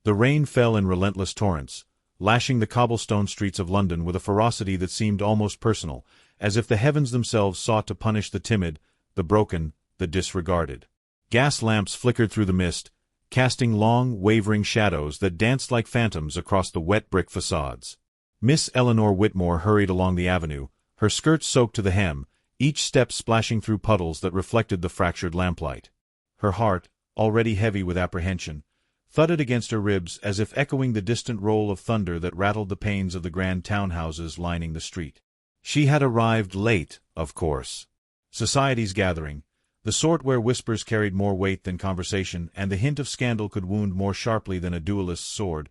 The rain fell in relentless torrents, lashing the cobblestone streets of London with a ferocity that seemed almost personal, as if the heavens themselves sought to punish the timid, the broken, the disregarded. Gas lamps flickered through the mist, casting long, wavering shadows that danced like phantoms across the wet brick facades. Miss Eleanor Whitmore hurried along the avenue, her skirts soaked to the hem, each step splashing through puddles that reflected the fractured lamplight. Her heart, already heavy with apprehension, thudded against her ribs as if echoing the distant roll of thunder that rattled the panes of the grand townhouses lining the street. She had arrived late, of course. Society's gathering, the sort where whispers carried more weight than conversation and the hint of scandal could wound more sharply than a duelist's sword,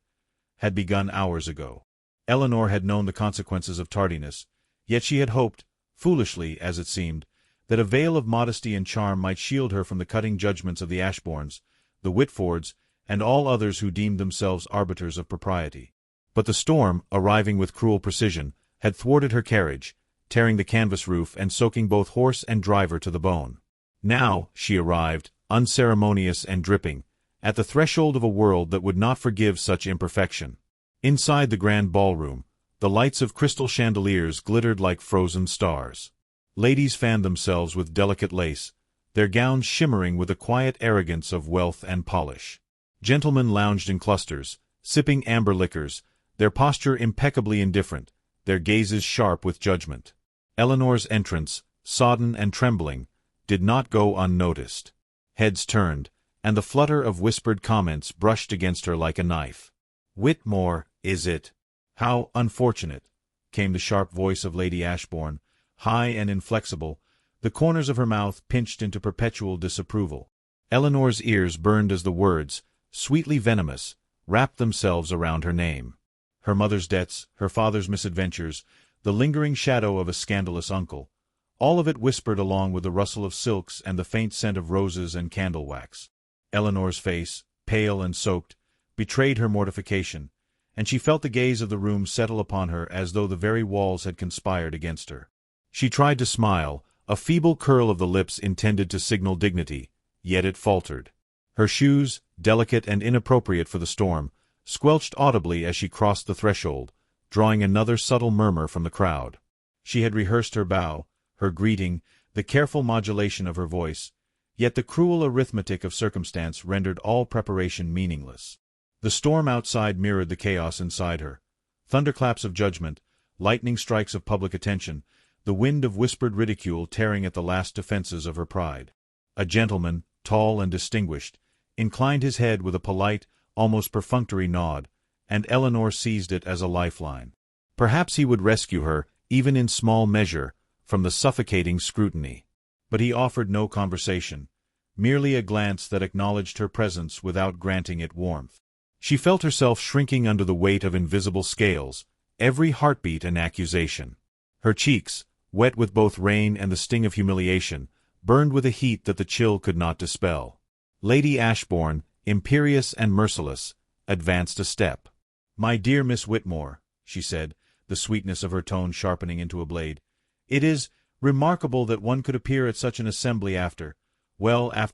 had begun hours ago. Eleanor had known the consequences of tardiness, yet she had hoped, foolishly as it seemed, that a veil of modesty and charm might shield her from the cutting judgments of the Ashbournes, the Whitfords, and all others who deemed themselves arbiters of propriety. But the storm, arriving with cruel precision, had thwarted her carriage, tearing the canvas roof and soaking both horse and driver to the bone. Now she arrived, unceremonious and dripping, at the threshold of a world that would not forgive such imperfection. Inside the grand ballroom, the lights of crystal chandeliers glittered like frozen stars. Ladies fanned themselves with delicate lace, their gowns shimmering with the quiet arrogance of wealth and polish. Gentlemen lounged in clusters, sipping amber liquors, their posture impeccably indifferent, their gazes sharp with judgment. Eleanor's entrance, sodden and trembling, did not go unnoticed. Heads turned, and the flutter of whispered comments brushed against her like a knife. "Whitmore, is it? How unfortunate," came the sharp voice of Lady Ashbourne, high and inflexible, the corners of her mouth pinched into perpetual disapproval. Eleanor's ears burned as the words, sweetly venomous, wrapped themselves around her name. Her mother's debts, her father's misadventures, the lingering shadow of a scandalous uncle, all of it whispered along with the rustle of silks and the faint scent of roses and candle wax. Eleanor's face, pale and soaked, betrayed her mortification, and she felt the gaze of the room settle upon her as though the very walls had conspired against her. She tried to smile, a feeble curl of the lips intended to signal dignity, yet it faltered. Her shoes, delicate and inappropriate for the storm, squelched audibly as she crossed the threshold, drawing another subtle murmur from the crowd. She had rehearsed her bow, her greeting, the careful modulation of her voice, yet the cruel arithmetic of circumstance rendered all preparation meaningless. The storm outside mirrored the chaos inside her. Thunderclaps of judgment, lightning strikes of public attention, the wind of whispered ridicule tearing at the last defenses of her pride. A gentleman, tall and distinguished, inclined his head with a polite, almost perfunctory nod, and Eleanor seized it as a lifeline. Perhaps he would rescue her, even in small measure, from the suffocating scrutiny. But he offered no conversation, merely a glance that acknowledged her presence without granting it warmth. She felt herself shrinking under the weight of invisible scales, every heartbeat an accusation. Her cheeks, wet with both rain and the sting of humiliation, burned with a heat that the chill could not dispel. Lady Ashbourne, imperious and merciless, advanced a step. "My dear Miss Whitmore," she said, the sweetness of her tone sharpening into a blade, "it is remarkable that one could appear at such an assembly after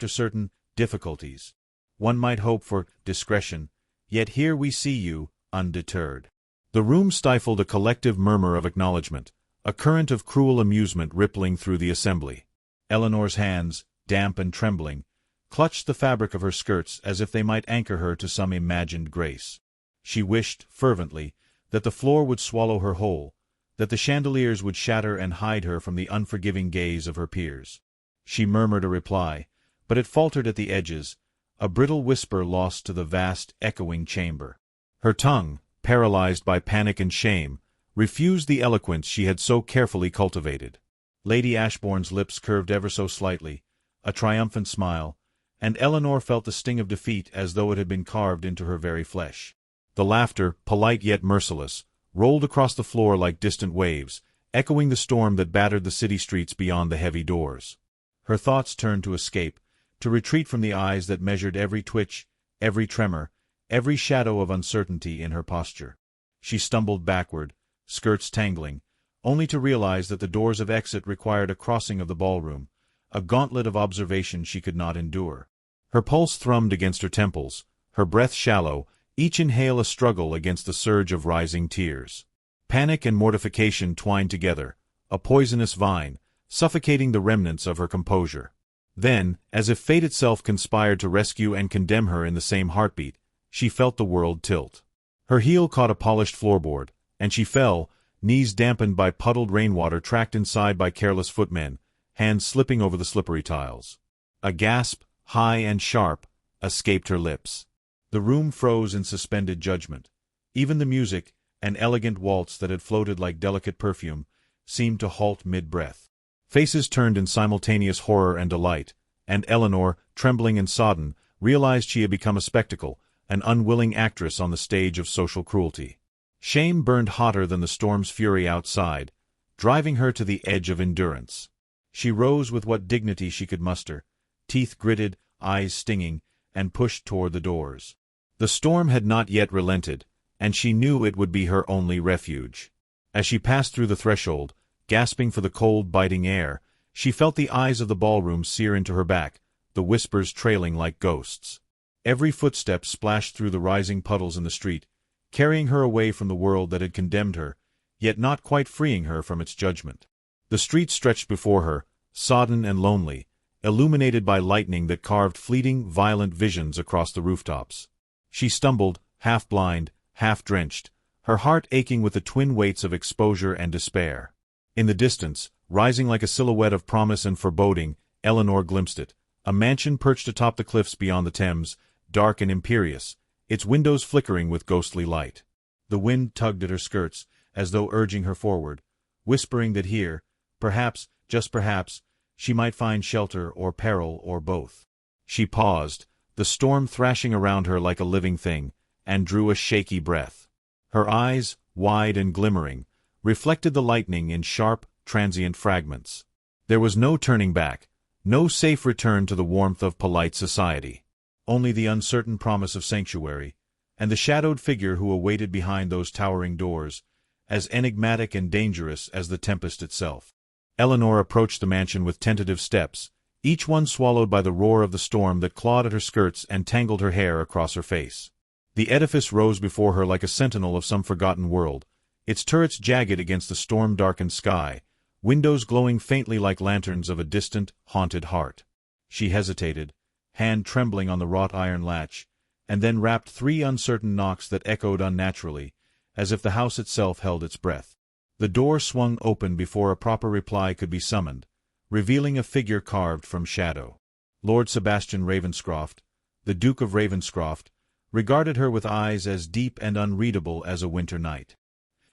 certain difficulties. One might hope for discretion, yet here we see you, undeterred." The room stifled a collective murmur of acknowledgment, a current of cruel amusement rippling through the assembly. Eleanor's hands, damp and trembling, clutched the fabric of her skirts as if they might anchor her to some imagined grace. She wished, fervently, that the floor would swallow her whole, that the chandeliers would shatter and hide her from the unforgiving gaze of her peers. She murmured a reply, but it faltered at the edges, a brittle whisper lost to the vast, echoing chamber. Her tongue, paralyzed by panic and shame, refused the eloquence she had so carefully cultivated. Lady Ashbourne's lips curved ever so slightly, a triumphant smile, and Eleanor felt the sting of defeat as though it had been carved into her very flesh. The laughter, polite yet merciless, rolled across the floor like distant waves, echoing the storm that battered the city streets beyond the heavy doors. Her thoughts turned to escape, to retreat from the eyes that measured every twitch, every tremor, every shadow of uncertainty in her posture. She stumbled backward, skirts tangling, only to realize that the doors of exit required a crossing of the ballroom, a gauntlet of observation she could not endure. Her pulse thrummed against her temples, her breath shallow, each inhale a struggle against the surge of rising tears. Panic and mortification twined together, a poisonous vine, suffocating the remnants of her composure. Then, as if fate itself conspired to rescue and condemn her in the same heartbeat, she felt the world tilt. Her heel caught a polished floorboard, and she fell, knees dampened by puddled rainwater tracked inside by careless footmen, hands slipping over the slippery tiles. A gasp, high and sharp, escaped her lips. The room froze in suspended judgment. Even the music, an elegant waltz that had floated like delicate perfume, seemed to halt mid-breath. Faces turned in simultaneous horror and delight, and Eleanor, trembling and sodden, realized she had become a spectacle, an unwilling actress on the stage of social cruelty. Shame burned hotter than the storm's fury outside, driving her to the edge of endurance. She rose with what dignity she could muster, teeth gritted, eyes stinging, and pushed toward the doors. The storm had not yet relented, and she knew it would be her only refuge. As she passed through the threshold, gasping for the cold, biting air, she felt the eyes of the ballroom sear into her back, the whispers trailing like ghosts. Every footstep splashed through the rising puddles in the street, carrying her away from the world that had condemned her, yet not quite freeing her from its judgment. The street stretched before her, sodden and lonely, illuminated by lightning that carved fleeting, violent visions across the rooftops. She stumbled, half-blind, half-drenched, her heart aching with the twin weights of exposure and despair. In the distance, rising like a silhouette of promise and foreboding, Eleanor glimpsed it, a mansion perched atop the cliffs beyond the Thames, dark and imperious, its windows flickering with ghostly light. The wind tugged at her skirts, as though urging her forward, whispering that here, perhaps, just perhaps, she might find shelter or peril or both. She paused, the storm thrashing around her like a living thing, and drew a shaky breath. Her eyes, wide and glimmering, reflected the lightning in sharp, transient fragments. There was no turning back, no safe return to the warmth of polite society. Only the uncertain promise of sanctuary, and the shadowed figure who awaited behind those towering doors, as enigmatic and dangerous as the tempest itself. Eleanor approached the mansion with tentative steps, each one swallowed by the roar of the storm that clawed at her skirts and tangled her hair across her face. The edifice rose before her like a sentinel of some forgotten world, its turrets jagged against the storm-darkened sky, windows glowing faintly like lanterns of a distant, haunted heart. She hesitated, hand trembling on the wrought iron latch, and then rapped 3 uncertain knocks that echoed unnaturally, as if the house itself held its breath. The door swung open before a proper reply could be summoned, revealing a figure carved from shadow. Lord Sebastian Ravenscroft, the Duke of Ravenscroft, regarded her with eyes as deep and unreadable as a winter night.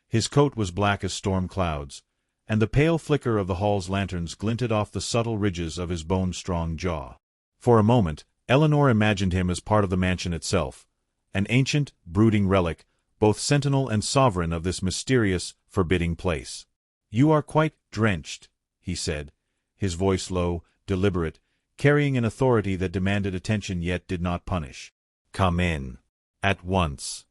His coat was black as storm clouds, and the pale flicker of the hall's lanterns glinted off the subtle ridges of his bone-strong jaw. For a moment, Eleanor imagined him as part of the mansion itself, an ancient, brooding relic, both sentinel and sovereign of this mysterious, forbidding place. "You are quite drenched," he said, his voice low, deliberate, carrying an authority that demanded attention yet did not punish. "Come in. At once."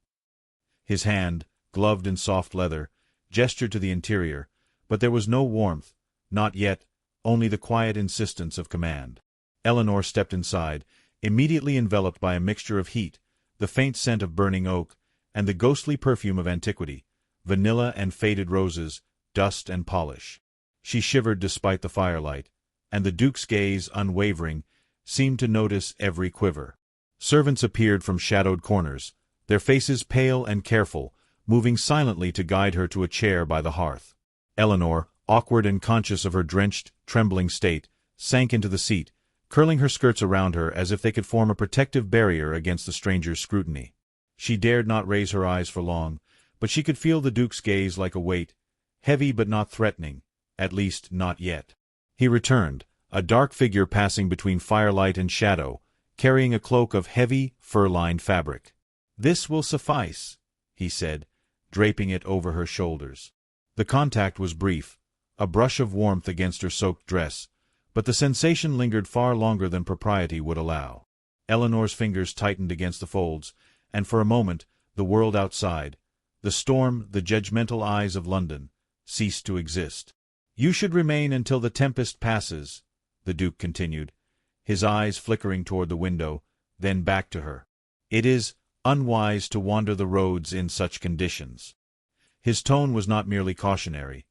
His hand, gloved in soft leather, gestured to the interior, but there was no warmth, not yet, only the quiet insistence of command. Eleanor stepped inside, immediately enveloped by a mixture of heat, the faint scent of burning oak, and the ghostly perfume of antiquity, vanilla and faded roses, dust and polish. She shivered despite the firelight, and the Duke's gaze, unwavering, seemed to notice every quiver. Servants appeared from shadowed corners, their faces pale and careful, moving silently to guide her to a chair by the hearth. Eleanor, awkward and conscious of her drenched, trembling state, sank into the seat, curling her skirts around her as if they could form a protective barrier against the stranger's scrutiny. She dared not raise her eyes for long, but she could feel the Duke's gaze like a weight, heavy but not threatening, at least not yet. He returned, a dark figure passing between firelight and shadow, carrying a cloak of heavy, fur-lined fabric. "This will suffice," he said, draping it over her shoulders. The contact was brief, a brush of warmth against her soaked dress, but the sensation lingered far longer than propriety would allow. Eleanor's fingers tightened against the folds, and for a moment, the world outside, the storm, the judgmental eyes of London, ceased to exist. "You should remain until the tempest passes," the Duke continued, his eyes flickering toward the window, then back to her. "It is Unwise to wander the roads in such conditions. His tone was not merely cautionary.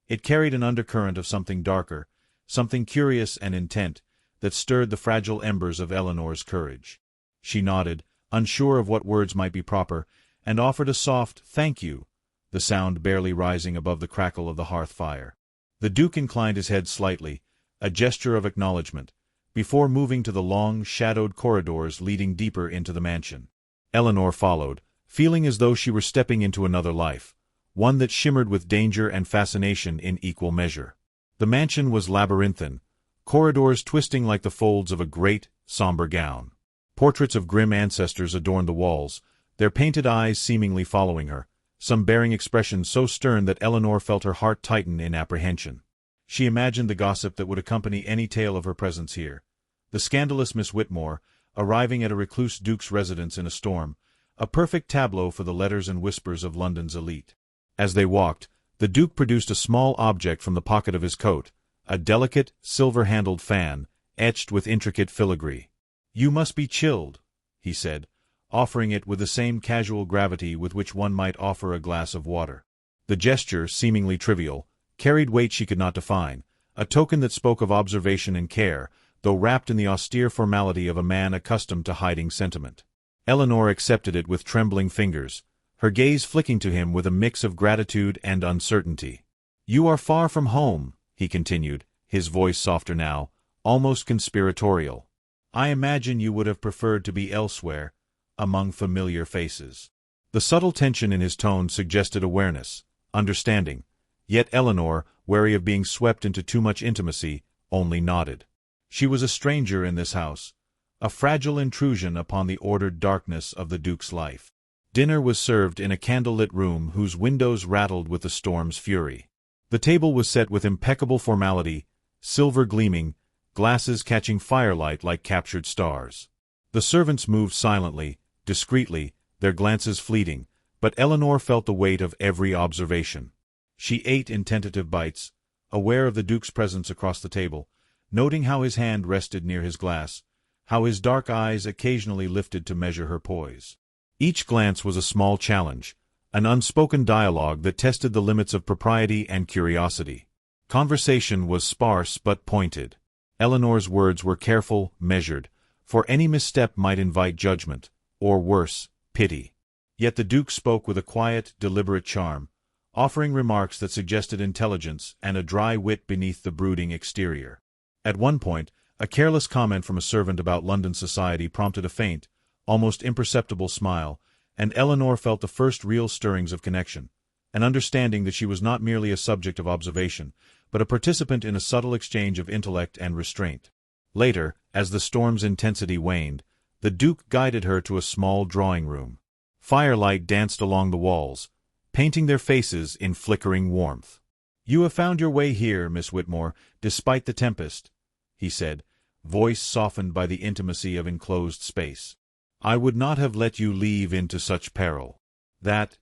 It carried an undercurrent of something darker, something curious and intent, that stirred the fragile embers of Eleanor's courage. She nodded, unsure of what words might be proper, and offered a soft "thank you," the sound barely rising above the crackle of the hearth fire. The Duke inclined his head slightly, a gesture of acknowledgment, before moving to the long, shadowed corridors leading deeper into the mansion. Eleanor followed, feeling as though she were stepping into another life, one that shimmered with danger and fascination in equal measure. The mansion was labyrinthine, corridors twisting like the folds of a great, somber gown. Portraits of grim ancestors adorned the walls, their painted eyes seemingly following her, some bearing expressions so stern that Eleanor felt her heart tighten in apprehension. She imagined the gossip that would accompany any tale of her presence here. The scandalous Miss Whitmore, arriving at a recluse duke's residence in a storm, a perfect tableau for the letters and whispers of London's elite. As they walked, the Duke produced a small object from the pocket of his coat, a delicate, silver-handled fan, etched with intricate filigree. "You must be chilled," he said, offering it with the same casual gravity with which one might offer a glass of water. The gesture, seemingly trivial, carried weight she could not define, a token that spoke of observation and care, though wrapped in the austere formality of a man accustomed to hiding sentiment. Eleanor accepted it with trembling fingers, her gaze flicking to him with a mix of gratitude and uncertainty. "You are far from home," he continued, his voice softer now, almost conspiratorial. "I imagine you would have preferred to be elsewhere, among familiar faces." The subtle tension in his tone suggested awareness, understanding, yet Eleanor, wary of being swept into too much intimacy, only nodded. She was a stranger in this house, a fragile intrusion upon the ordered darkness of the Duke's life. Dinner was served in a candlelit room whose windows rattled with the storm's fury. The table was set with impeccable formality, silver gleaming, glasses catching firelight like captured stars. The servants moved silently, discreetly, their glances fleeting, but Eleanor felt the weight of every observation. She ate in tentative bites, aware of the Duke's presence across the table, noting how his hand rested near his glass, how his dark eyes occasionally lifted to measure her poise. Each glance was a small challenge, an unspoken dialogue that tested the limits of propriety and curiosity. Conversation was sparse but pointed. Eleanor's words were careful, measured, for any misstep might invite judgment, or worse, pity. Yet the Duke spoke with a quiet, deliberate charm, offering remarks that suggested intelligence and a dry wit beneath the brooding exterior. At one point, a careless comment from a servant about London society prompted a faint, almost imperceptible smile, and Eleanor felt the first real stirrings of connection, an understanding that she was not merely a subject of observation, but a participant in a subtle exchange of intellect and restraint. Later, as the storm's intensity waned, the Duke guided her to a small drawing-room. Firelight danced along the walls, painting their faces in flickering warmth. "You have found your way here, Miss Whitmore, despite the tempest," he said, voice softened by the intimacy of enclosed space. "I would not have let you leave into such peril. That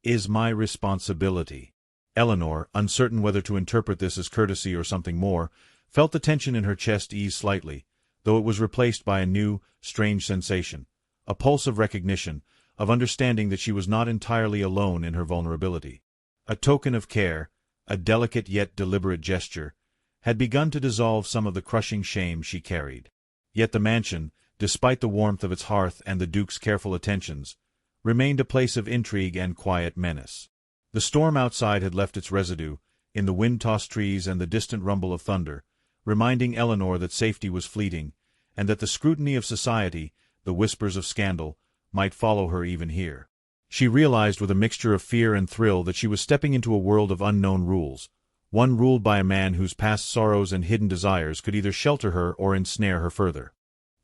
is my responsibility." Eleanor, uncertain whether to interpret this as courtesy or something more, felt the tension in her chest ease slightly, though it was replaced by a new, strange sensation, a pulse of recognition, of understanding that she was not entirely alone in her vulnerability. A token of care, a delicate yet deliberate gesture, had begun to dissolve some of the crushing shame she carried. Yet the mansion, despite the warmth of its hearth and the Duke's careful attentions, remained a place of intrigue and quiet menace. The storm outside had left its residue, in the wind-tossed trees and the distant rumble of thunder, reminding Eleanor that safety was fleeting, and that the scrutiny of society, the whispers of scandal, might follow her even here. She realized with a mixture of fear and thrill that she was stepping into a world of unknown rules, one ruled by a man whose past sorrows and hidden desires could either shelter her or ensnare her further.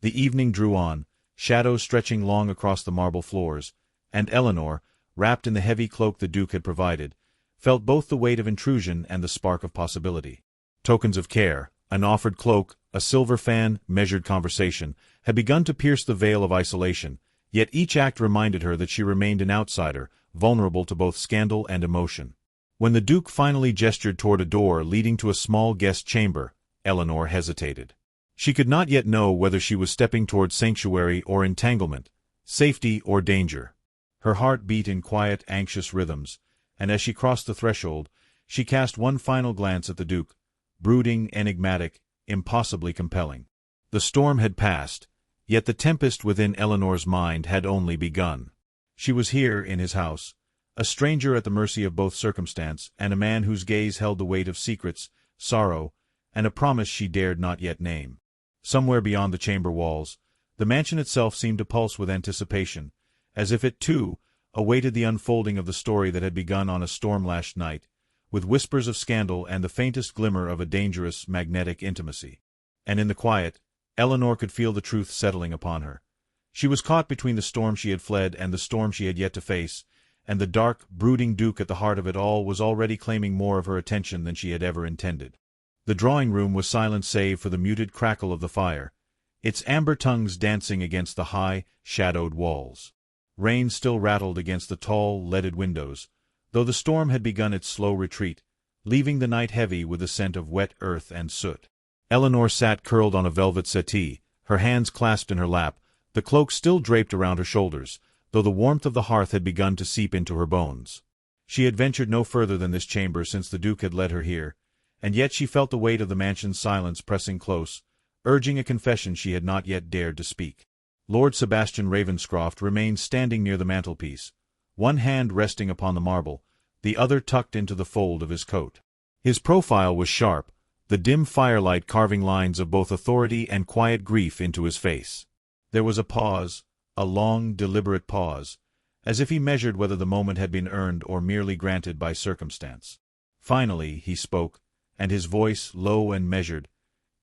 The evening drew on, shadows stretching long across the marble floors, and Eleanor, wrapped in the heavy cloak the Duke had provided, felt both the weight of intrusion and the spark of possibility. Tokens of care, an offered cloak, a silver fan, measured conversation, had begun to pierce the veil of isolation, yet each act reminded her that she remained an outsider, vulnerable to both scandal and emotion. When the Duke finally gestured toward a door leading to a small guest chamber, Eleanor hesitated. She could not yet know whether she was stepping toward sanctuary or entanglement, Safety or danger? Her heart beat in quiet, anxious rhythms, and as she crossed the threshold, she cast one final glance at the Duke, brooding, enigmatic, impossibly compelling. The storm had passed, yet the tempest within Eleanor's mind had only begun. She was here, in his house, a stranger at the mercy of both circumstance and a man whose gaze held the weight of secrets, sorrow, and a promise she dared not yet name. Somewhere beyond the chamber walls, the mansion itself seemed to pulse with anticipation, as if it, too, awaited the unfolding of the story that had begun on a storm-lashed night, with whispers of scandal and the faintest glimmer of a dangerous, magnetic intimacy. And in the quiet, Eleanor could feel the truth settling upon her. She was caught between the storm she had fled and the storm she had yet to face, and the dark, brooding Duke at the heart of it all was already claiming more of her attention than she had ever intended. The drawing-room was silent save for the muted crackle of the fire, its amber tongues dancing against the high, shadowed walls. Rain still rattled against the tall, leaded windows, though the storm had begun its slow retreat, leaving the night heavy with the scent of wet earth and soot. Eleanor sat curled on a velvet settee, her hands clasped in her lap, the cloak still draped around her shoulders, though the warmth of the hearth had begun to seep into her bones. She had ventured no further than this chamber since the Duke had led her here, and yet she felt the weight of the mansion's silence pressing close, urging a confession she had not yet dared to speak. Lord Sebastian Ravenscroft remained standing near the mantelpiece, one hand resting upon the marble, the other tucked into the fold of his coat. His profile was sharp, the dim firelight carving lines of both authority and quiet grief into his face. There was a pause, a long, deliberate pause, as if he measured whether the moment had been earned or merely granted by circumstance. Finally he spoke, and his voice, low and measured,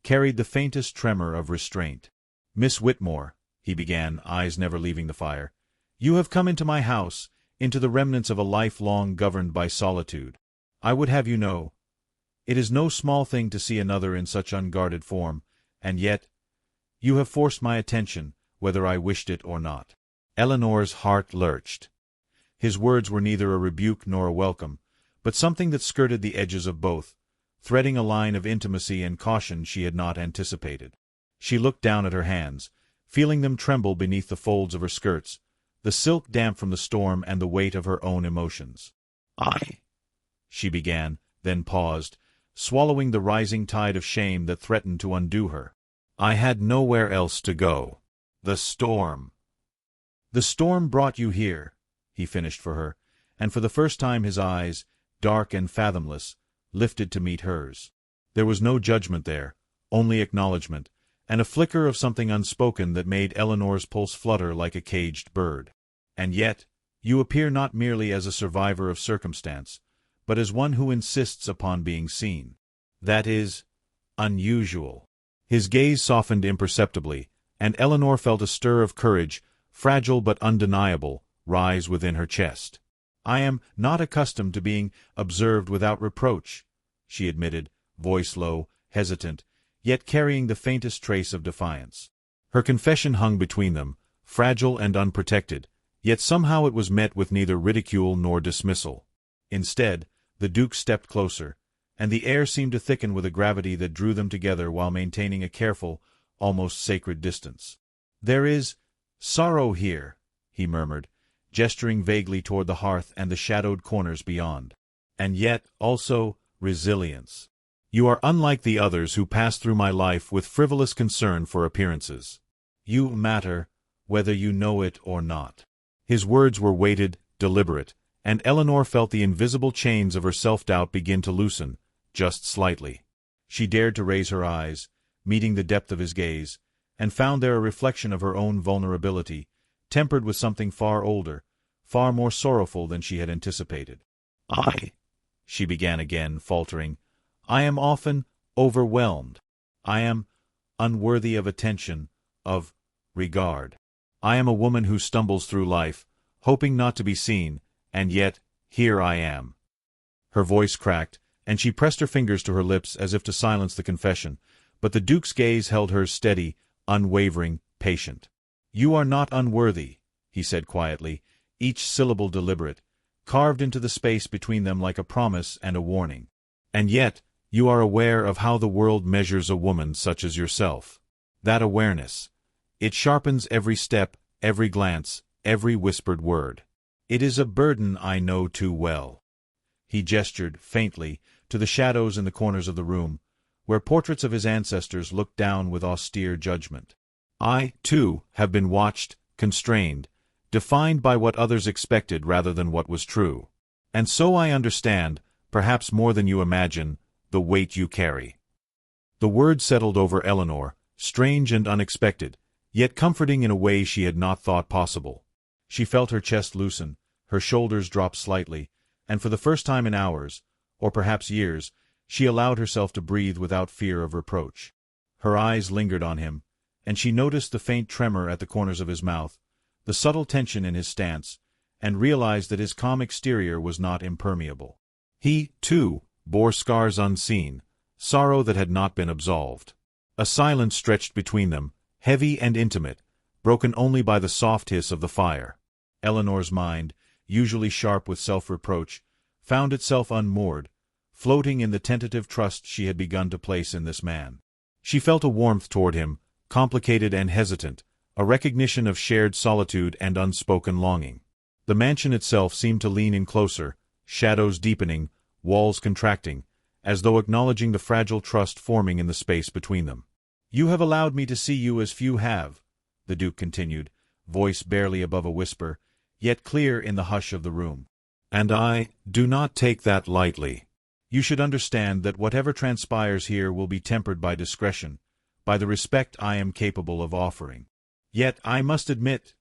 carried the faintest tremor of restraint. "Miss Whitmore," he began, eyes never leaving the fire, "you have come into my house, into the remnants of a life long governed by solitude. I would have you know, it is no small thing to see another in such unguarded form, and yet, you have forced my attention, whether I wished it or not." Eleanor's heart lurched. His words were neither a rebuke nor a welcome, but something that skirted the edges of both, threading a line of intimacy and caution she had not anticipated. She looked down at her hands, feeling them tremble beneath the folds of her skirts, the silk damp from the storm and the weight of her own emotions. She began, then paused, swallowing the rising tide of shame that threatened to undo her. "I had nowhere else to go. The storm." "The storm brought you here," he finished for her, and for the first time his eyes, dark and fathomless, lifted to meet hers. There was no judgment there, only acknowledgment, and a flicker of something unspoken that made Eleanor's pulse flutter like a caged bird. "And yet, you appear not merely as a survivor of circumstance, but as one who insists upon being seen. That is unusual." His gaze softened imperceptibly, and Eleanor felt a stir of courage, fragile but undeniable, rise within her chest. "I am not accustomed to being observed without reproach," she admitted, voice low, hesitant, yet carrying the faintest trace of defiance. Her confession hung between them, fragile and unprotected, yet somehow it was met with neither ridicule nor dismissal. Instead, the Duke stepped closer, and the air seemed to thicken with a gravity that drew them together while maintaining a careful, almost sacred distance. "There is sorrow here," he murmured, gesturing vaguely toward the hearth and the shadowed corners beyond. "And yet, also, resilience. You are unlike the others who pass through my life with frivolous concern for appearances. You matter, whether you know it or not." His words were weighted, deliberate, and Eleanor felt the invisible chains of her self-doubt begin to loosen, just slightly. She dared to raise her eyes, meeting the depth of his gaze, and found there a reflection of her own vulnerability, tempered with something far older, far more sorrowful than she had anticipated. She began again, faltering, "I am often overwhelmed. I am unworthy of attention, of regard. I am a woman who stumbles through life, hoping not to be seen, and yet, here I am." Her voice cracked, and she pressed her fingers to her lips as if to silence the confession, but the Duke's gaze held hers steady, unwavering, patient. "You are not unworthy," he said quietly, each syllable deliberate, carved into the space between them like a promise and a warning. "And yet, you are aware of how the world measures a woman such as yourself. That awareness, it sharpens every step, every glance, every whispered word. "It is a burden I know too well." He gestured, faintly, to the shadows in the corners of the room, where portraits of his ancestors looked down with austere judgment. "I, too, have been watched, constrained, defined by what others expected rather than what was true. And so I understand, perhaps more than you imagine, the weight you carry." The word settled over Eleanor, strange and unexpected, yet comforting in a way she had not thought possible. She felt her chest loosen, her shoulders drop slightly, and for the first time in hours, or perhaps years, she allowed herself to breathe without fear of reproach. Her eyes lingered on him, and she noticed the faint tremor at the corners of his mouth, the subtle tension in his stance, and realized that his calm exterior was not impermeable. He, too, bore scars unseen, sorrow that had not been absolved. A silence stretched between them, heavy and intimate, broken only by the soft hiss of the fire. Eleanor's mind, usually sharp with self-reproach, found itself unmoored, floating in the tentative trust she had begun to place in this man. She felt a warmth toward him, complicated and hesitant, a recognition of shared solitude and unspoken longing. The mansion itself seemed to lean in closer, shadows deepening, walls contracting, as though acknowledging the fragile trust forming in the space between them. "You have allowed me to see you as few have," the Duke continued, voice barely above a whisper, yet clear in the hush of the room. "And I do not take that lightly. You should understand that whatever transpires here will be tempered by discretion, by the respect I am capable of offering. Yet I must admit—"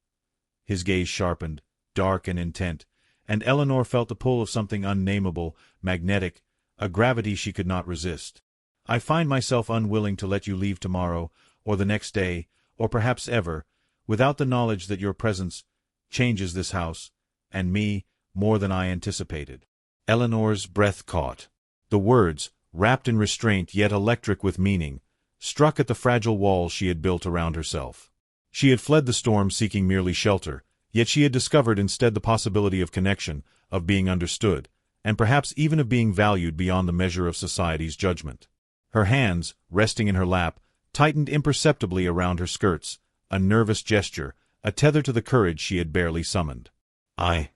His gaze sharpened, dark and intent, and Eleanor felt the pull of something unnameable, magnetic, a gravity she could not resist. "I find myself unwilling to let you leave tomorrow, or the next day, or perhaps ever, without the knowledge that your presence changes this house, and me, more than I anticipated." Eleanor's breath caught. The words, wrapped in restraint yet electric with meaning, struck at the fragile walls she had built around herself. She had fled the storm seeking merely shelter, yet she had discovered instead the possibility of connection, of being understood, and perhaps even of being valued beyond the measure of society's judgment. Her hands, resting in her lap, tightened imperceptibly around her skirts, a nervous gesture, a tether to the courage she had barely summoned. I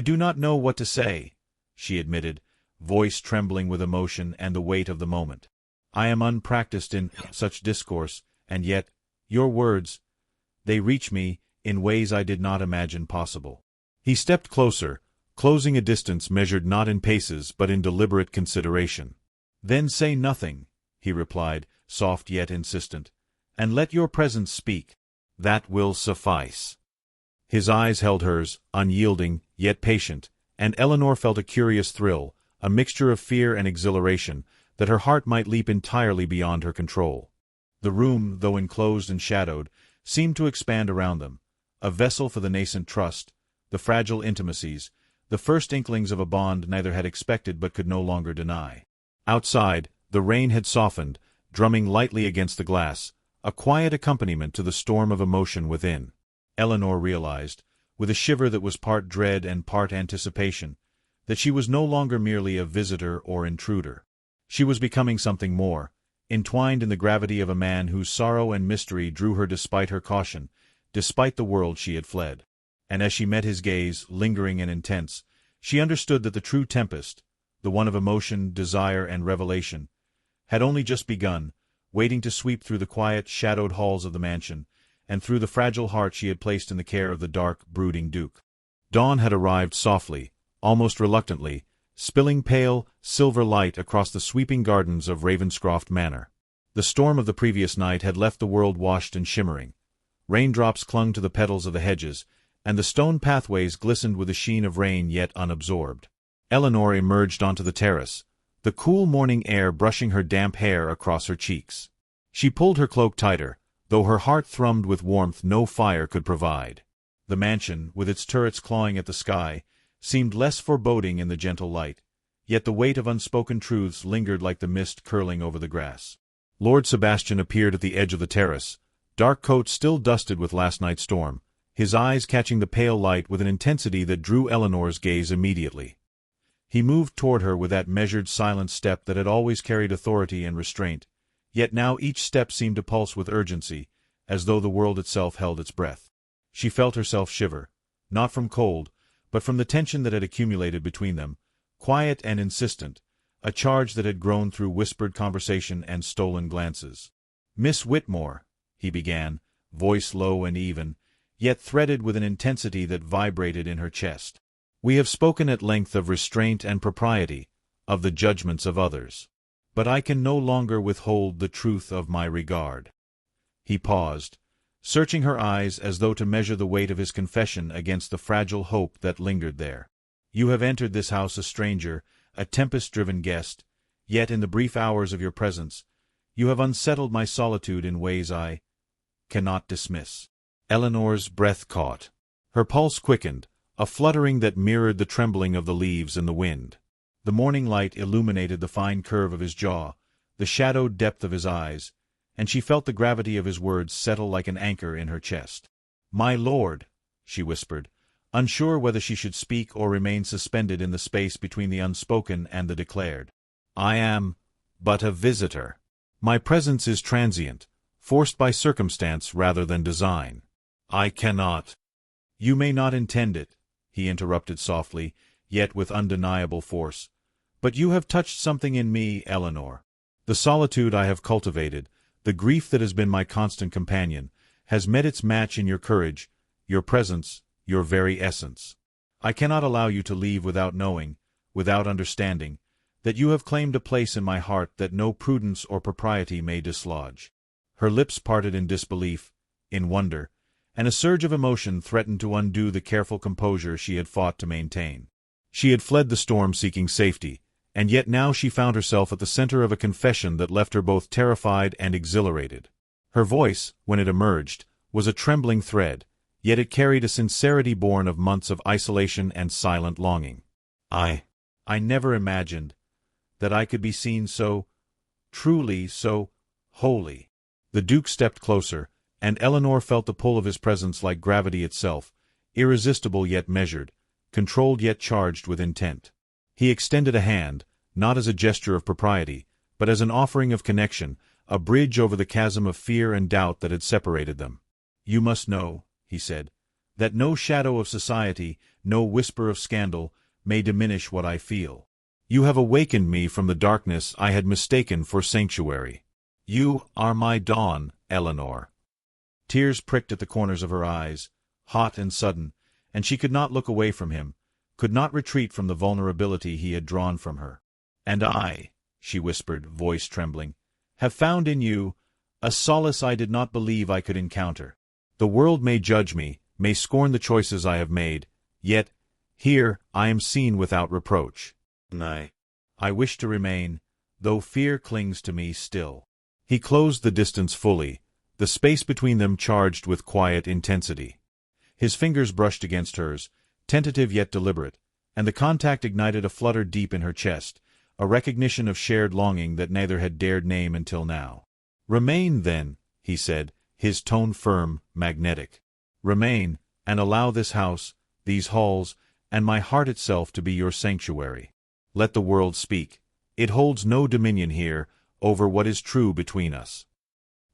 do not know what to say," she admitted, voice trembling with emotion and the weight of the moment. "I am unpracticed in such discourse, and yet, your words, they reach me in ways I did not imagine possible." He stepped closer, closing a distance measured not in paces but in deliberate consideration. "Then say nothing," he replied, soft yet insistent, "and let your presence speak. That will suffice." His eyes held hers, unyielding, yet patient, and Eleanor felt a curious thrill, a mixture of fear and exhilaration, that her heart might leap entirely beyond her control. The room, though enclosed and shadowed, seemed to expand around them, a vessel for the nascent trust, the fragile intimacies, the first inklings of a bond neither had expected but could no longer deny. Outside, the rain had softened, drumming lightly against the glass, a quiet accompaniment to the storm of emotion within. Eleanor realized, with a shiver that was part dread and part anticipation, that she was no longer merely a visitor or intruder. She was becoming something more, entwined in the gravity of a man whose sorrow and mystery drew her despite her caution, despite the world she had fled. And as she met his gaze, lingering and intense, she understood that the true tempest, the one of emotion, desire, and revelation, had only just begun, waiting to sweep through the quiet, shadowed halls of the mansion, and through the fragile heart she had placed in the care of the dark, brooding Duke. Dawn had arrived softly, almost reluctantly, spilling pale, silver light across the sweeping gardens of Ravenscroft Manor. The storm of the previous night had left the world washed and shimmering. Raindrops clung to the petals of the hedges, and the stone pathways glistened with the sheen of rain yet unabsorbed. Eleanor emerged onto the terrace, the cool morning air brushing her damp hair across her cheeks. She pulled her cloak tighter, though her heart thrummed with warmth no fire could provide. The mansion, with its turrets clawing at the sky, seemed less foreboding in the gentle light, yet the weight of unspoken truths lingered like the mist curling over the grass. Lord Sebastian appeared at the edge of the terrace, dark coat still dusted with last night's storm, his eyes catching the pale light with an intensity that drew Eleanor's gaze immediately. He moved toward her with that measured, silent step that had always carried authority and restraint, yet now each step seemed to pulse with urgency, as though the world itself held its breath. She felt herself shiver, not from cold, but from the tension that had accumulated between them, quiet and insistent, a charge that had grown through whispered conversation and stolen glances. "Miss Whitmore," he began, voice low and even, yet threaded with an intensity that vibrated in her chest. "We have spoken at length of restraint and propriety, of the judgments of others. But I can no longer withhold the truth of my regard." He paused, searching her eyes as though to measure the weight of his confession against the fragile hope that lingered there. "You have entered this house a stranger, a tempest-driven guest, yet in the brief hours of your presence, you have unsettled my solitude in ways I cannot dismiss." Eleanor's breath caught. Her pulse quickened, a fluttering that mirrored the trembling of the leaves in the wind. The morning light illuminated the fine curve of his jaw, the shadowed depth of his eyes, and she felt the gravity of his words settle like an anchor in her chest. "My lord," she whispered, unsure whether she should speak or remain suspended in the space between the unspoken and the declared. "I am but a visitor. My presence is transient, forced by circumstance rather than design. I cannot—" "You may not intend it," he interrupted softly, yet with undeniable force. "But you have touched something in me, Eleanor. The solitude I have cultivated, the grief that has been my constant companion, has met its match in your courage, your presence, your very essence. I cannot allow you to leave without knowing, without understanding, that you have claimed a place in my heart that no prudence or propriety may dislodge." Her lips parted in disbelief, in wonder, and a surge of emotion threatened to undo the careful composure she had fought to maintain. She had fled the storm seeking safety, and yet now she found herself at the center of a confession that left her both terrified and exhilarated. Her voice, when it emerged, was a trembling thread, yet it carried a sincerity born of months of isolation and silent longing. I never imagined that I could be seen so, truly so, wholly." The Duke stepped closer, and Eleanor felt the pull of his presence like gravity itself, irresistible yet measured, controlled yet charged with intent. He extended a hand, not as a gesture of propriety, but as an offering of connection, a bridge over the chasm of fear and doubt that had separated them. "You must know," he said, "that no shadow of society, no whisper of scandal, may diminish what I feel. You have awakened me from the darkness I had mistaken for sanctuary. You are my dawn, Eleanor." Tears pricked at the corners of her eyes, hot and sudden, and she could not look away from him, could not retreat from the vulnerability he had drawn from her. "And I," she whispered, voice trembling, "have found in you a solace I did not believe I could encounter. The world may judge me, may scorn the choices I have made, yet here I am seen without reproach. I wish to remain, though fear clings to me still." He closed the distance fully, the space between them charged with quiet intensity. His fingers brushed against hers, tentative yet deliberate, and the contact ignited a flutter deep in her chest, a recognition of shared longing that neither had dared name until now. "Remain, then," he said, his tone firm, magnetic. "Remain, and allow this house, these halls, and my heart itself to be your sanctuary. Let the world speak. It holds no dominion here over what is true between us."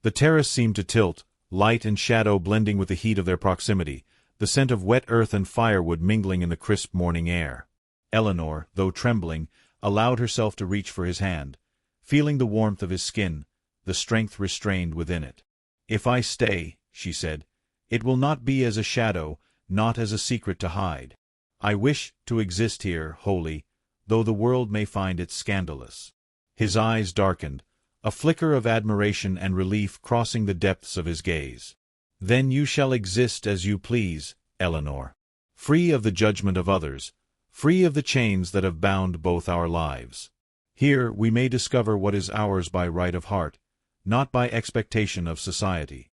The terrace seemed to tilt, light and shadow blending with the heat of their proximity, the scent of wet earth and firewood mingling in the crisp morning air. Eleanor, though trembling, allowed herself to reach for his hand, feeling the warmth of his skin, the strength restrained within it. "If I stay," she said, "it will not be as a shadow, not as a secret to hide. I wish to exist here, wholly, though the world may find it scandalous." His eyes darkened, a flicker of admiration and relief crossing the depths of his gaze. "Then you shall exist as you please, Eleanor. Free of the judgment of others, free of the chains that have bound both our lives. Here we may discover what is ours by right of heart, not by expectation of society."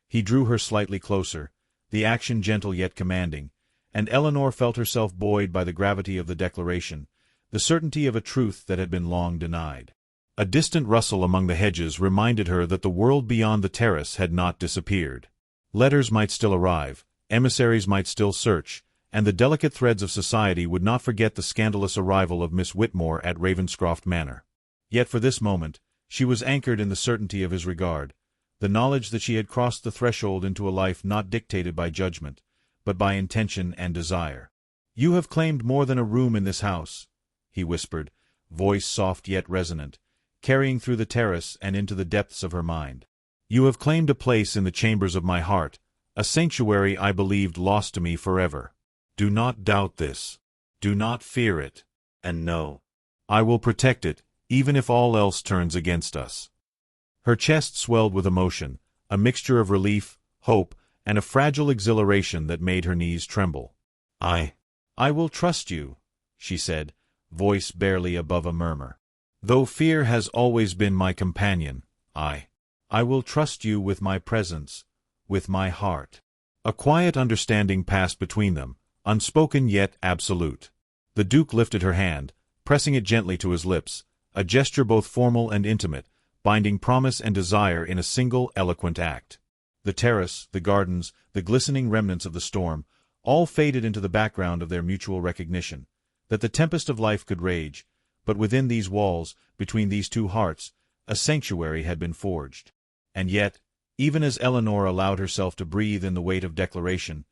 He drew her slightly closer, the action gentle yet commanding, and Eleanor felt herself buoyed by the gravity of the declaration, the certainty of a truth that had been long denied. A distant rustle among the hedges reminded her that the world beyond the terrace had not disappeared. Letters might still arrive, emissaries might still search, and the delicate threads of society would not forget the scandalous arrival of Miss Whitmore at Ravenscroft Manor. Yet for this moment, she was anchored in the certainty of his regard, the knowledge that she had crossed the threshold into a life not dictated by judgment, but by intention and desire. "You have claimed more than a room in this house," he whispered, voice soft yet resonant, carrying through the terrace and into the depths of her mind. "You have claimed a place in the chambers of my heart, a sanctuary I believed lost to me forever. Do not doubt this. Do not fear it. And know, I will protect it, even if all else turns against us." Her chest swelled with emotion, a mixture of relief, hope, and a fragile exhilaration that made her knees tremble. I will trust you," she said, voice barely above a murmur. "Though fear has always been my companion, I will trust you with my presence, with my heart." A quiet understanding passed between them, unspoken yet absolute. The Duke lifted her hand, pressing it gently to his lips, a gesture both formal and intimate, binding promise and desire in a single eloquent act. The terrace, the gardens, the glistening remnants of the storm, all faded into the background of their mutual recognition, that the tempest of life could rage, but within these walls, between these two hearts, a sanctuary had been forged. And yet, even as Eleanor allowed herself to breathe in the weight of declaration,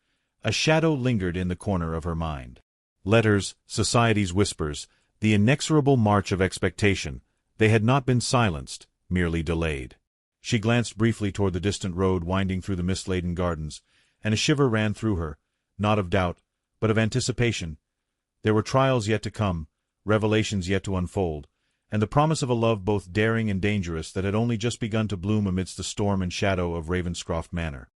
a shadow lingered in the corner of her mind. Letters, society's whispers, the inexorable march of expectation, they had not been silenced, merely delayed. She glanced briefly toward the distant road winding through the mist-laden gardens, and a shiver ran through her, not of doubt, but of anticipation. There were trials yet to come, revelations yet to unfold, and the promise of a love both daring and dangerous that had only just begun to bloom amidst the storm and shadow of Ravenscroft Manor.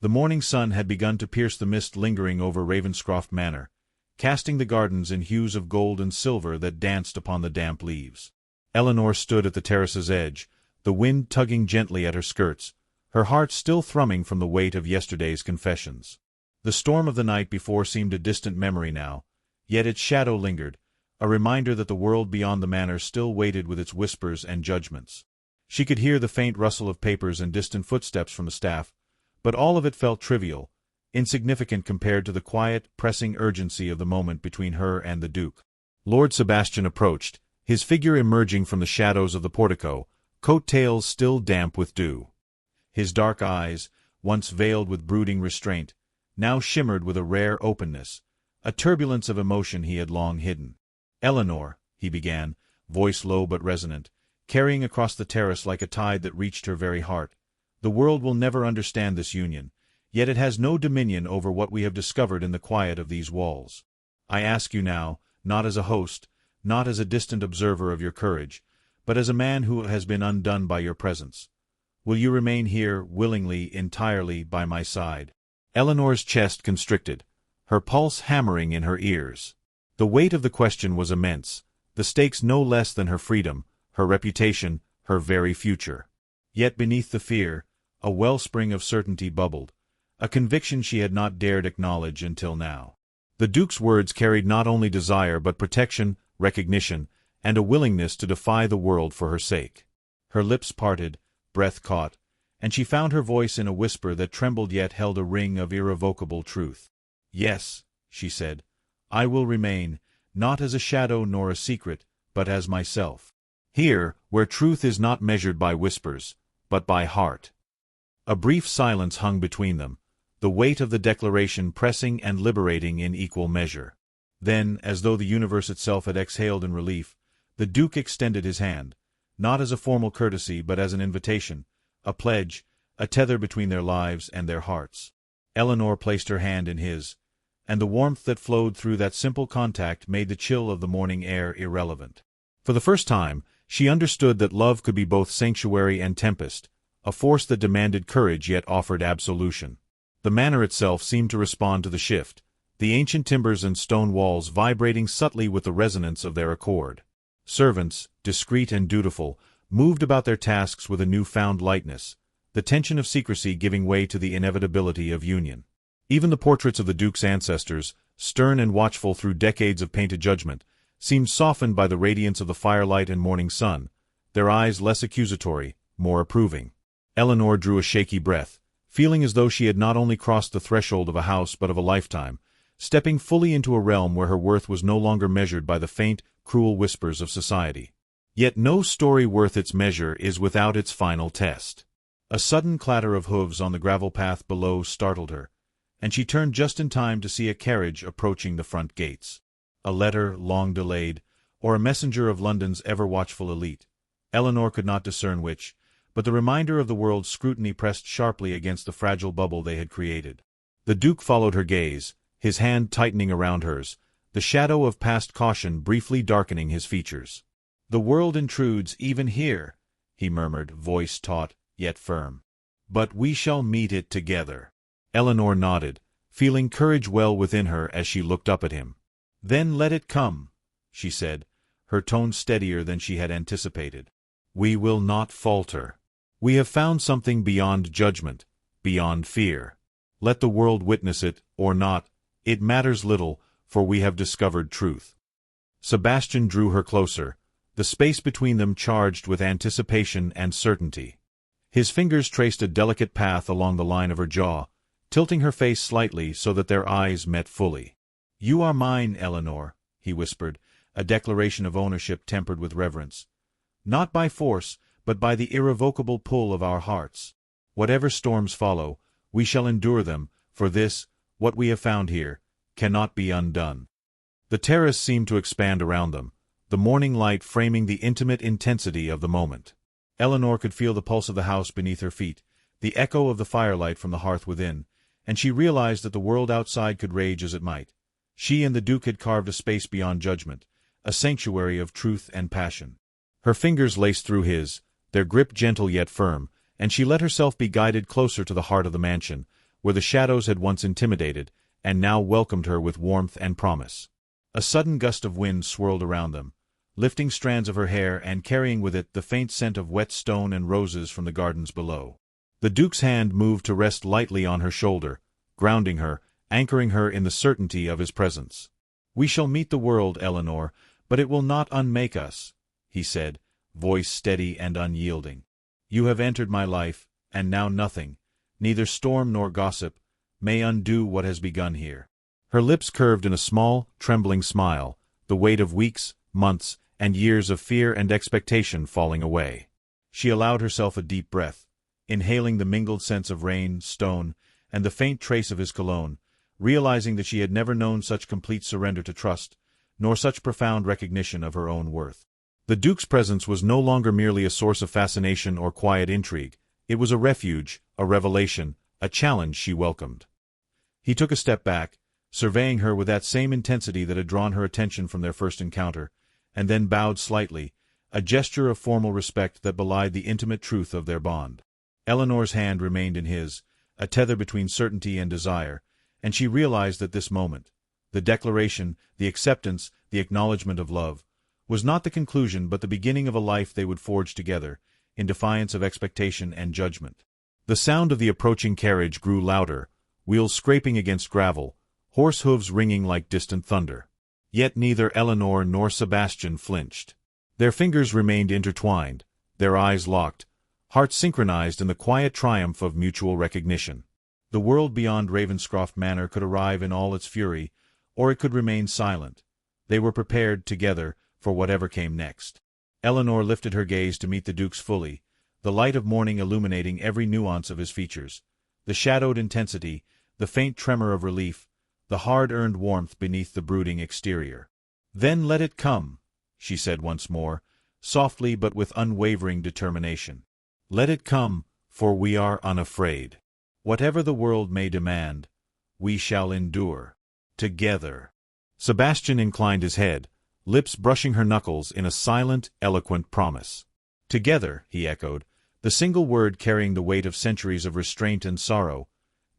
The morning sun had begun to pierce the mist lingering over Ravenscroft Manor, casting the gardens in hues of gold and silver that danced upon the damp leaves. Eleanor stood at the terrace's edge, the wind tugging gently at her skirts, her heart still thrumming from the weight of yesterday's confessions. The storm of the night before seemed a distant memory now, yet its shadow lingered, a reminder that the world beyond the manor still waited with its whispers and judgments. She could hear the faint rustle of papers and distant footsteps from the staff, but all of it felt trivial, insignificant compared to the quiet, pressing urgency of the moment between her and the Duke. Lord Sebastian approached, his figure emerging from the shadows of the portico, coat-tails still damp with dew. His dark eyes, once veiled with brooding restraint, now shimmered with a rare openness, a turbulence of emotion he had long hidden. "Eleanor," he began, voice low but resonant, carrying across the terrace like a tide that reached her very heart, "the world will never understand this union, yet it has no dominion over what we have discovered in the quiet of these walls. I ask you now, not as a host, not as a distant observer of your courage, but as a man who has been undone by your presence. Will you remain here, willingly, entirely, by my side?" Eleanor's chest constricted, her pulse hammering in her ears. The weight of the question was immense, the stakes no less than her freedom, her reputation, her very future. Yet beneath the fear, a wellspring of certainty bubbled, a conviction she had not dared acknowledge until now. The Duke's words carried not only desire but protection, recognition, and a willingness to defy the world for her sake. Her lips parted, breath caught, and she found her voice in a whisper that trembled yet held a ring of irrevocable truth. "Yes," she said, "I will remain, not as a shadow nor a secret, but as myself. Here, where truth is not measured by whispers, but by heart." A brief silence hung between them, the weight of the declaration pressing and liberating in equal measure. Then, as though the universe itself had exhaled in relief, the Duke extended his hand, not as a formal courtesy but as an invitation, a pledge, a tether between their lives and their hearts. Eleanor placed her hand in his, and the warmth that flowed through that simple contact made the chill of the morning air irrelevant. For the first time, she understood that love could be both sanctuary and tempest, a force that demanded courage yet offered absolution. The manor itself seemed to respond to the shift, the ancient timbers and stone walls vibrating subtly with the resonance of their accord. Servants, discreet and dutiful, moved about their tasks with a newfound lightness, the tension of secrecy giving way to the inevitability of union. Even the portraits of the Duke's ancestors, stern and watchful through decades of painted judgment, seemed softened by the radiance of the firelight and morning sun, their eyes less accusatory, more approving. Eleanor drew a shaky breath, feeling as though she had not only crossed the threshold of a house but of a lifetime, stepping fully into a realm where her worth was no longer measured by the faint, cruel whispers of society. Yet no story worth its measure is without its final test. A sudden clatter of hooves on the gravel path below startled her, and she turned just in time to see a carriage approaching the front gates. A letter, long delayed, or a messenger of London's ever-watchful elite. Eleanor could not discern which, but the reminder of the world's scrutiny pressed sharply against the fragile bubble they had created. The Duke followed her gaze, his hand tightening around hers, the shadow of past caution briefly darkening his features. "The world intrudes even here," he murmured, voice taut, yet firm. "But we shall meet it together." Eleanor nodded, feeling courage well within her as she looked up at him. "Then let it come," she said, her tone steadier than she had anticipated. "We will not falter. We have found something beyond judgment, beyond fear. Let the world witness it, or not, it matters little, for we have discovered truth." Sebastian drew her closer, the space between them charged with anticipation and certainty. His fingers traced a delicate path along the line of her jaw, tilting her face slightly so that their eyes met fully. "You are mine, Eleanor," he whispered, a declaration of ownership tempered with reverence. "Not by force, but by the irrevocable pull of our hearts. Whatever storms follow, we shall endure them, for this, what we have found here, cannot be undone." The terrace seemed to expand around them, the morning light framing the intimate intensity of the moment. Eleanor could feel the pulse of the house beneath her feet, the echo of the firelight from the hearth within, and she realized that the world outside could rage as it might. She and the Duke had carved a space beyond judgment, a sanctuary of truth and passion. Her fingers laced through his, their grip gentle yet firm, and she let herself be guided closer to the heart of the mansion, where the shadows had once intimidated, and now welcomed her with warmth and promise. A sudden gust of wind swirled around them, lifting strands of her hair and carrying with it the faint scent of wet stone and roses from the gardens below. The Duke's hand moved to rest lightly on her shoulder, grounding her, anchoring her in the certainty of his presence. "We shall meet the world, Eleanor, but it will not unmake us," he said, voice steady and unyielding. "You have entered my life, and now nothing, neither storm nor gossip, may undo what has begun here." Her lips curved in a small, trembling smile, the weight of weeks, months, and years of fear and expectation falling away. She allowed herself a deep breath, inhaling the mingled scents of rain, stone, and the faint trace of his cologne, realizing that she had never known such complete surrender to trust, nor such profound recognition of her own worth. The Duke's presence was no longer merely a source of fascination or quiet intrigue. It was a refuge, a revelation, a challenge she welcomed. He took a step back, surveying her with that same intensity that had drawn her attention from their first encounter, and then bowed slightly, a gesture of formal respect that belied the intimate truth of their bond. Eleanor's hand remained in his, a tether between certainty and desire, and she realized that this moment, the declaration, the acceptance, the acknowledgment of love, was not the conclusion but the beginning of a life they would forge together, in defiance of expectation and judgment. The sound of the approaching carriage grew louder, wheels scraping against gravel, horse hooves ringing like distant thunder. Yet neither Eleanor nor Sebastian flinched. Their fingers remained intertwined, their eyes locked, hearts synchronized in the quiet triumph of mutual recognition. The world beyond Ravenscroft Manor could arrive in all its fury, or it could remain silent. They were prepared, together, for whatever came next. Eleanor lifted her gaze to meet the Duke's fully, the light of morning illuminating every nuance of his features, the shadowed intensity, the faint tremor of relief, the hard-earned warmth beneath the brooding exterior. "Then let it come," she said once more, softly but with unwavering determination. "Let it come, for we are unafraid. Whatever the world may demand, we shall endure. Together." Sebastian inclined his head, lips brushing her knuckles in a silent, eloquent promise. "Together," he echoed, the single word carrying the weight of centuries of restraint and sorrow,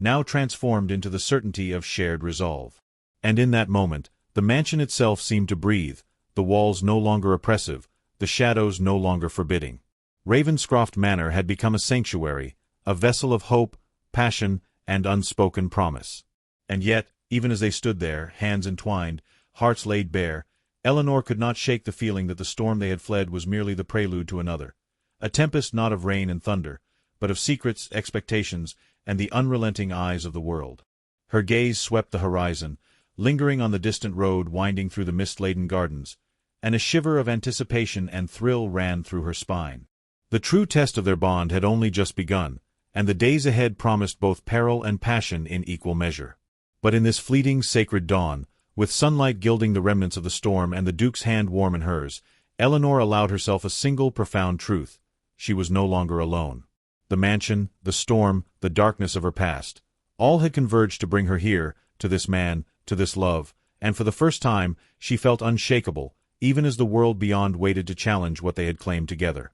now transformed into the certainty of shared resolve. And in that moment, the mansion itself seemed to breathe, the walls no longer oppressive, the shadows no longer forbidding. Ravenscroft Manor had become a sanctuary, a vessel of hope, passion, and unspoken promise. And yet, even as they stood there, hands entwined, hearts laid bare, Eleanor could not shake the feeling that the storm they had fled was merely the prelude to another. A tempest not of rain and thunder, but of secrets, expectations, and the unrelenting eyes of the world. Her gaze swept the horizon, lingering on the distant road winding through the mist-laden gardens, and a shiver of anticipation and thrill ran through her spine. The true test of their bond had only just begun, and the days ahead promised both peril and passion in equal measure. But in this fleeting, sacred dawn, with sunlight gilding the remnants of the storm and the Duke's hand warm in hers, Eleanor allowed herself a single profound truth: she was no longer alone. The mansion, the storm, the darkness of her past, all had converged to bring her here, to this man, to this love, and for the first time, she felt unshakable, even as the world beyond waited to challenge what they had claimed together.